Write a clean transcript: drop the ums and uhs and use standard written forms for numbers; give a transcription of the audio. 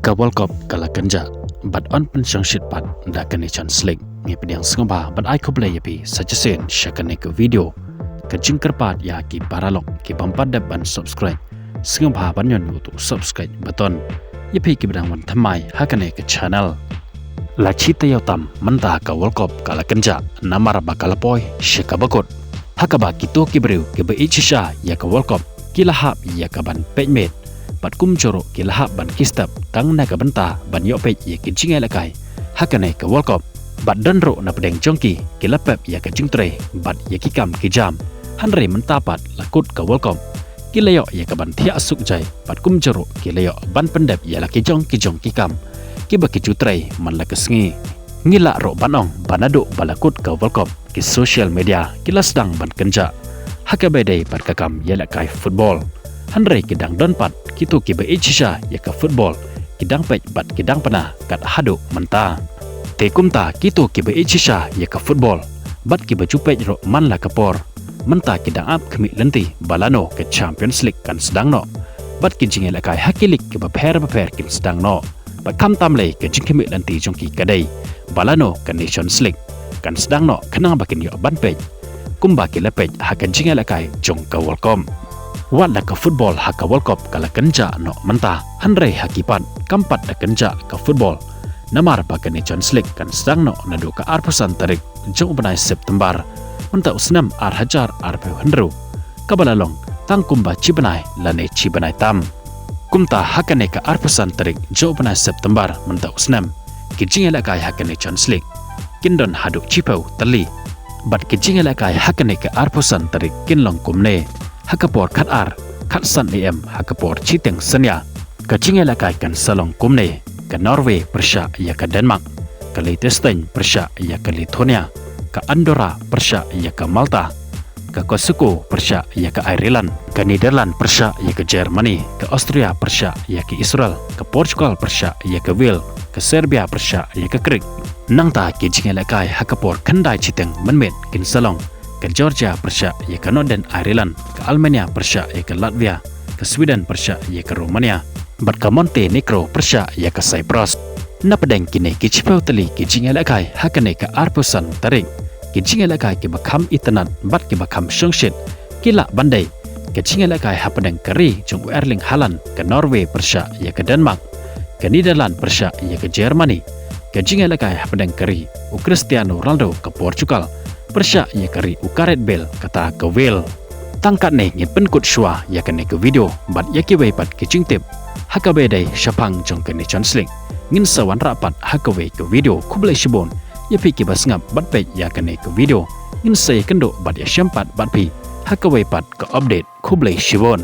ka World Cup kala Kynjah but on pen shongshit pat daka ni chan sling ngi pediang sngba but I ko play yapi suggestion shakane ko video ka jingkar pat ya ki paralok ki bampat da ban subscribe sngba ban yon tu subscribe button yapi ki bedang wan thamai hakane ka channel la chita yotam manta ka World Cup kala Kynjah namar bakal poi shikabakot hakaba kito ki breu ki ba ichisha ya ka World Cup kilahap ya ka ban pejmet bat kum joro kilahap ban kistap tang na ka banta ban yo pej ya ki jingai lakai hakane ka World Cup bat donro na pedeng jongki kilapep ya ka jingtre bat ya ki kam ki jam hanre mentapat lakut ka World Cup kilayo ya ka ban thia asuk jai bat kum joro kilayo ban pendep ya la ki jong ki kam ki ba ki jutre man la ka sngi ngila ro banong banado balakut ka World Cup ki social media kila Sdang ban Kynjah hakabedai pat kakam ya la kai football hanre kidang don pat kitu ki ba ichisha ya ka football kidang pej bat kidang pana kat hadu menta te kumta kitu ki ba ichisha ya ka football bat ki ba chupej ro man la kapor menta kidang ap khmi lenti balano ke Champions League kan Sdang no bat ki jinge la kai hakilik ki ba pher kin Sdang no bat kam tamle ke jingkhmi lenti jongki kadai balano kan Nations League kan Sdang no khanang bakin yo ban pej kumba ki lepej hakan jinge la kai jong ka World Cup wala ka football haka World Cup kala Kynjah no menta hanre hakipan kampat da Kynjah ka football namar pa ka Nations League kan Sdang no nadu ka arpusan tarik jong benai September menta usnam hajar arpe hendru kabalalong tang kumba cibenai lane cibenai tam kumta hakane ka arpusan tarik jong benai September menta usnam kijing la kai haka Nations League kindon hadu cipau tali bat kijing la kai hakane ka arpusan tarik kinlong kumne hakapor khat san em hakapor chiteng sanya ka chingela kai kan salong kumne ka Norway persha ya ka Denmark ka Liechtenstein persha ya ka Lithuania ka Andorra persha ya ka Malta ka Kosovo persha ya ka Ireland ka Netherlands persha ya ka Germany ka Austria persha ya ka Israel ka Portugal persha ya ka Wales ka Serbia persha ya ka Greek nangta ki chingela kai hakapor khandai chiteng manmet kin salong ka Georgia persya ya ka Northern Ireland ka Armenia persya ya ka Latvia ka Sweden persya ya ka Romania bat ka Montenegro persya ya ka Cyprus na pedeng kini ki chipau tali ki jingela kai hakane ka arpusan tarik ki jingela kai ki bakham itanat bat ki bakham shongshit kila bandai ki jingela kai hapedeng kari jong Erling Haaland ka Norway persya ya ka Denmark ka Netherlands persya ya ka Germany ka jingela kai hapedeng kari u Cristiano Ronaldo ka Portugal persya ya kari ukaret bel kata ke wel tangkat ne ngin penkut shua ya kene ke video bat ya ki pat ke jingtip hakabe dai shapang jong ke Nations League ngin sawan rapat hakawe ke video kublai shibon ya pi ki basngap bat pe ya kene ke video ngin sai kendo bat ya syampat bat pi hakawe pat ke update kublai shibon